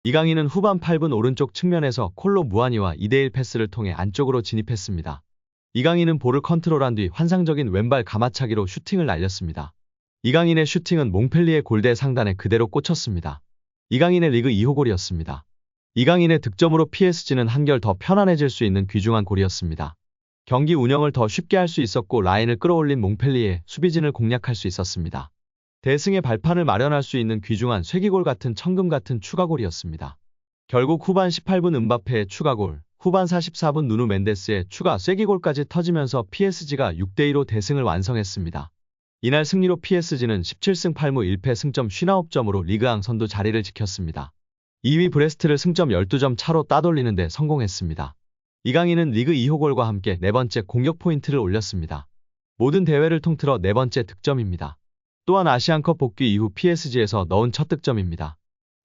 이강인은 후반 8분 오른쪽 측면에서 콜로 무아니와 2대1 패스를 통해 안쪽으로 진입했습니다. 이강인은 볼을 컨트롤한 뒤 환상적인 왼발 가마차기로 슈팅을 날렸습니다. 이강인의 슈팅은 몽펠리에 골대 상단에 그대로 꽂혔습니다. 이강인의 리그 2호 골이었습니다. 이강인의 득점으로 PSG는 한결 더 편안해질 수 있는 귀중한 골이었습니다. 경기 운영을 더 쉽게 할 수 있었고 라인을 끌어올린 몽펠리에 수비진을 공략할 수 있었습니다. 대승의 발판을 마련할 수 있는 귀중한 쐐기골 같은 천금 같은 추가골이었습니다. 결국 후반 18분 은바페의 추가골, 후반 44분 누누 멘데스의 추가 쐐기골까지 터지면서 PSG가 6대2로 대승을 완성했습니다. 이날 승리로 PSG는 17승 8무 1패 승점 59점으로 리그앙 선두 자리를 지켰습니다. 2위 브레스트를 승점 12점 차로 따돌리는 데 성공했습니다. 이강인은 리그 2호 골과 함께 네 번째 공격 포인트를 올렸습니다. 모든 대회를 통틀어 네 번째 득점입니다. 또한 아시안컵 복귀 이후 PSG에서 넣은 첫 득점입니다.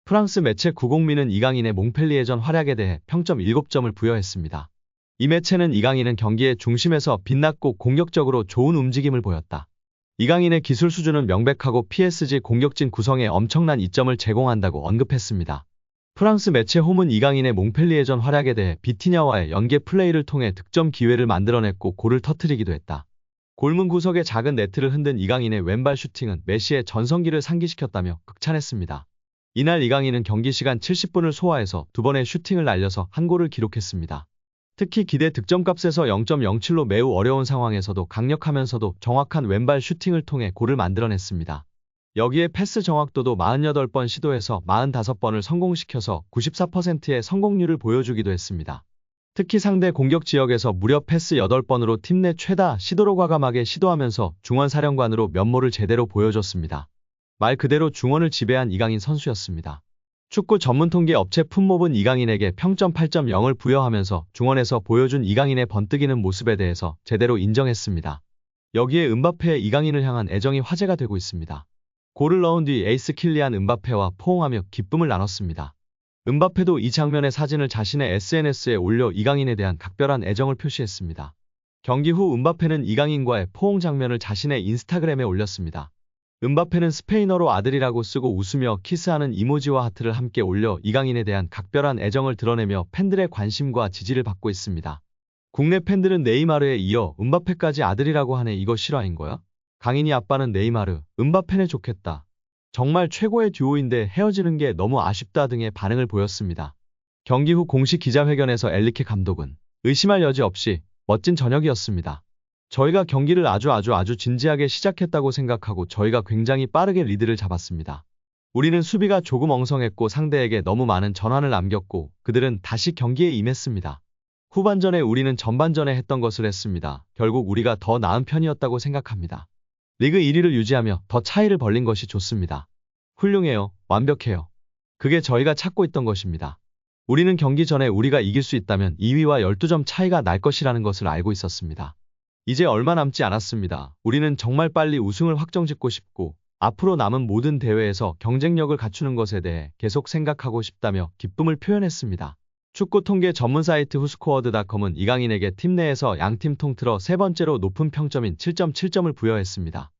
프랑스 매체 90미는 이강인의 몽펠리에전 활약에 대해 평점 7점을 부여했습니다. 이 매체는 이강인은 경기의 중심에서 빛났고 공격적으로 좋은 움직임을 보였다. 이강인의 기술 수준은 명백하고 PSG 공격진 구성에 엄청난 이점을 제공한다고 언급했습니다. 프랑스 매체 홈은 이강인의 몽펠리에전 활약에 대해 비티냐와의 연계 플레이를 통해 득점 기회를 만들어냈고 골을 터뜨리기도 했다. 골문 구석에 작은 네트를 흔든 이강인의 왼발 슈팅은 메시의 전성기를 상기시켰다며 극찬했습니다. 이날 이강인은 경기 시간 70분을 소화해서 두 번의 슈팅을 날려서 한 골을 기록했습니다. 특히 기대 득점값에서 0.07로 매우 어려운 상황에서도 강력하면서도 정확한 왼발 슈팅을 통해 골을 만들어냈습니다. 여기에 패스 정확도도 48번 시도해서 45번을 성공시켜서 94%의 성공률을 보여주기도 했습니다. 특히 상대 공격 지역에서 무려 패스 8번으로 팀 내 최다 시도로 과감하게 시도하면서 중원사령관으로 면모를 제대로 보여줬습니다. 말 그대로 중원을 지배한 이강인 선수였습니다. 축구 전문 통계 업체 풋몹은 이강인에게 평점 8.0을 부여하면서 중원에서 보여준 이강인의 번뜩이는 모습에 대해서 제대로 인정했습니다. 여기에 은바페의 이강인을 향한 애정이 화제가 되고 있습니다. 골을 넣은 뒤 에이스 킬리안 은바페와 포옹하며 기쁨을 나눴습니다. 은바페도 이 장면의 사진을 자신의 SNS에 올려 이강인에 대한 각별한 애정을 표시했습니다. 경기 후 은바페는 이강인과의 포옹 장면을 자신의 인스타그램에 올렸습니다. 은바페는 스페인어로 아들이라고 쓰고 웃으며 키스하는 이모지와 하트를 함께 올려 이강인에 대한 각별한 애정을 드러내며 팬들의 관심과 지지를 받고 있습니다. 국내 팬들은 네이마르에 이어 은바페까지 아들이라고 하네. 이거 실화인 거야? 강인이 아빠는 네이마르, 은바페네 좋겠다. 정말 최고의 듀오인데 헤어지는 게 너무 아쉽다 등의 반응을 보였습니다. 경기 후 공식 기자회견에서 엔리케 감독은 의심할 여지 없이 멋진 저녁이었습니다. 저희가 경기를 아주 진지하게 시작했다고 생각하고 저희가 굉장히 빠르게 리드를 잡았습니다. 우리는 수비가 조금 엉성했고 상대에게 너무 많은 전환을 남겼고 그들은 다시 경기에 임했습니다. 후반전에 우리는 전반전에 했던 것을 했습니다. 결국 우리가 더 나은 편이었다고 생각합니다. 리그 1위를 유지하며 더 차이를 벌린 것이 좋습니다. 훌륭해요. 완벽해요. 그게 저희가 찾고 있던 것입니다. 우리는 경기 전에 우리가 이길 수 있다면 2위와 12점 차이가 날 것이라는 것을 알고 있었습니다. 이제 얼마 남지 않았습니다. 우리는 정말 빨리 우승을 확정짓고 싶고 앞으로 남은 모든 대회에서 경쟁력을 갖추는 것에 대해 계속 생각하고 싶다며 기쁨을 표현했습니다. 축구 통계 전문 사이트 후스코어드.com은 이강인에게 팀 내에서 양팀 통틀어 세 번째로 높은 평점인 7.7점을 부여했습니다.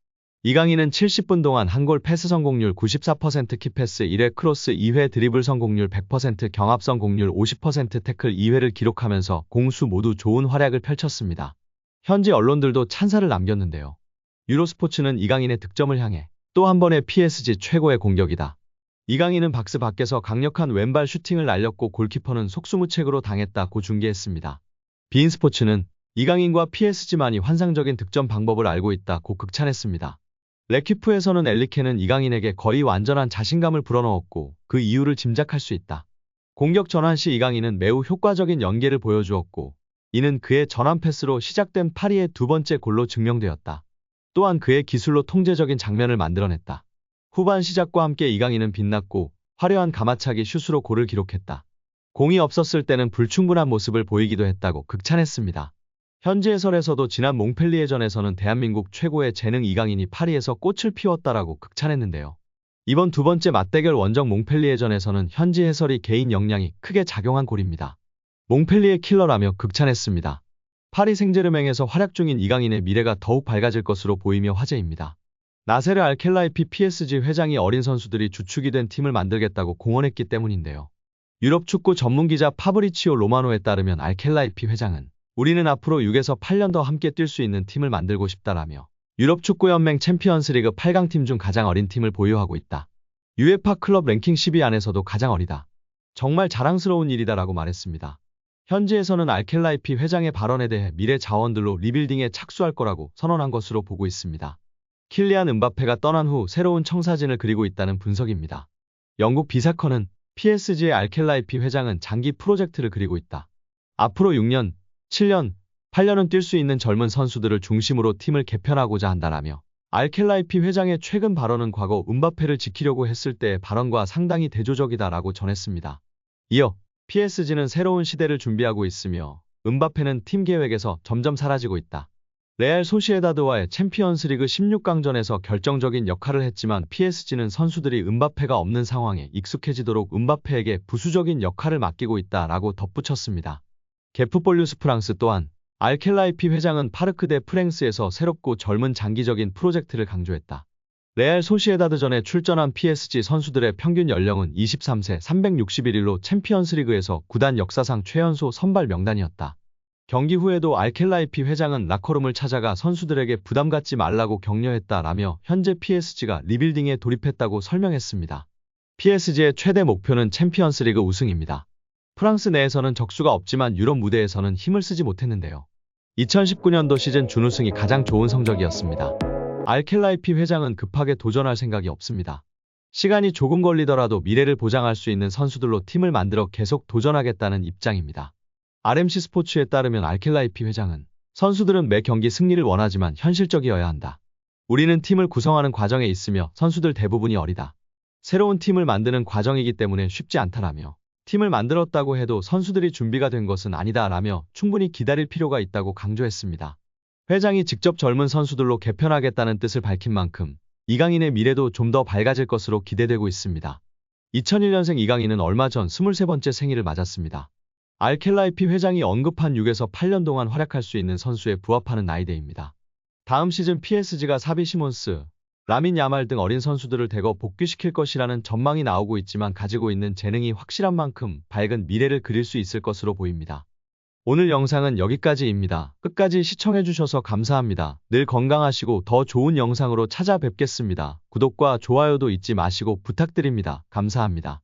이강인은 70분 동안 한 골 패스 성공률 94%, 키패스 1회, 크로스 2회, 드리블 성공률 100%, 경합 성공률 50%, 태클 2회를 기록하면서 공수 모두 좋은 활약을 펼쳤습니다. 현지 언론들도 찬사를 남겼는데요. 유로스포츠는 이강인의 득점을 향해 또 한 번의 PSG 최고의 공격이다. 이강인은 박스 밖에서 강력한 왼발 슈팅을 날렸고 골키퍼는 속수무책으로 당했다고 중계했습니다. 비인스포츠는 이강인과 PSG만이 환상적인 득점 방법을 알고 있다고 극찬했습니다. 레키프에서는 엔리케는 이강인에게 거의 완전한 자신감을 불어넣었고 그 이유를 짐작할 수 있다. 공격 전환 시 이강인은 매우 효과적인 연계를 보여주었고 이는 그의 전환 패스로 시작된 파리의 두 번째 골로 증명되었다. 또한 그의 기술로 통제적인 장면을 만들어냈다. 후반 시작과 함께 이강인은 빛났고 화려한 가마차기 슛으로 골을 기록했다. 공이 없었을 때는 불충분한 모습을 보이기도 했다고 극찬했습니다. 현지 해설에서도 지난 몽펠리에전에서는 대한민국 최고의 재능 이강인이 파리에서 꽃을 피웠다라고 극찬했는데요. 이번 두 번째 맞대결 원정 몽펠리에전에서는 현지 해설이 개인 역량이 크게 작용한 골입니다. 몽펠리에 킬러라며 극찬했습니다. 파리 생제르맹에서 활약 중인 이강인의 미래가 더욱 밝아질 것으로 보이며 화제입니다. 나세르 알켈라이피 PSG 회장이 어린 선수들이 주축이 된 팀을 만들겠다고 공언했기 때문인데요. 유럽 축구 전문 기자 파브리치오 로마노에 따르면 알켈라이피 회장은 우리는 앞으로 6에서 8년 더 함께 뛸 수 있는 팀을 만들고 싶다라며 유럽 축구연맹 챔피언스리그 8강 팀 중 가장 어린 팀을 보유하고 있다. UEFA 클럽 랭킹 10위 안에서도 가장 어리다. 정말 자랑스러운 일이다라고 말했습니다. 현지에서는 알켈라이피 회장의 발언에 대해 미래 자원들로 리빌딩에 착수할 거라고 선언한 것으로 보고 있습니다. 킬리안 음바페가 떠난 후 새로운 청사진을 그리고 있다는 분석입니다. 영국 비사컨은 PSG의 알켈라이피 회장은 장기 프로젝트를 그리고 있다. 앞으로 6년, 7년, 8년은 뛸 수 있는 젊은 선수들을 중심으로 팀을 개편하고자 한다라며 알켈라이피 회장의 최근 발언은 과거 음바페를 지키려고 했을 때의 발언과 상당히 대조적이다라고 전했습니다. 이어 PSG는 새로운 시대를 준비하고 있으며 음바페는 팀 계획에서 점점 사라지고 있다. 레알 소시에다드와의 챔피언스리그 16강전에서 결정적인 역할을 했지만 PSG는 선수들이 음바페가 없는 상황에 익숙해지도록 음바페에게 부수적인 역할을 맡기고 있다라고 덧붙였습니다. 게프폴뉴스 프랑스 또한 알켈라이피 회장은 파르크 대 프랭스에서 새롭고 젊은 장기적인 프로젝트를 강조했다. 레알 소시에다드전에 출전한 PSG 선수들의 평균 연령은 23세 361일로 챔피언스리그에서 구단 역사상 최연소 선발 명단이었다. 경기 후에도 알켈라이피 회장은 라커룸을 찾아가 선수들에게 부담 갖지 말라고 격려했다라며 현재 PSG가 리빌딩에 돌입했다고 설명했습니다. PSG의 최대 목표는 챔피언스리그 우승입니다. 프랑스 내에서는 적수가 없지만 유럽 무대에서는 힘을 쓰지 못했는데요. 2019년도 시즌 준우승이 가장 좋은 성적이었습니다. 알켈라이피 회장은 급하게 도전할 생각이 없습니다. 시간이 조금 걸리더라도 미래를 보장할 수 있는 선수들로 팀을 만들어 계속 도전하겠다는 입장입니다. RMC 스포츠에 따르면 알켈라이피 회장은 선수들은 매 경기 승리를 원하지만 현실적이어야 한다. 우리는 팀을 구성하는 과정에 있으며 선수들 대부분이 어리다. 새로운 팀을 만드는 과정이기 때문에 쉽지 않다라며 팀을 만들었다고 해도 선수들이 준비가 된 것은 아니다라며 충분히 기다릴 필요가 있다고 강조했습니다. 회장이 직접 젊은 선수들로 개편하겠다는 뜻을 밝힌 만큼 이강인의 미래도 좀 더 밝아질 것으로 기대되고 있습니다. 2001년생 이강인은 얼마 전 23번째 생일을 맞았습니다. 알켈라이피 회장이 언급한 6에서 8년 동안 활약할 수 있는 선수에 부합하는 나이대입니다. 다음 시즌 PSG가 사비 시몬스, 라민 야말 등 어린 선수들을 대거 복귀시킬 것이라는 전망이 나오고 있지만 가지고 있는 재능이 확실한 만큼 밝은 미래를 그릴 수 있을 것으로 보입니다. 오늘 영상은 여기까지입니다. 끝까지 시청해주셔서 감사합니다. 늘 건강하시고 더 좋은 영상으로 찾아뵙겠습니다. 구독과 좋아요도 잊지 마시고 부탁드립니다. 감사합니다.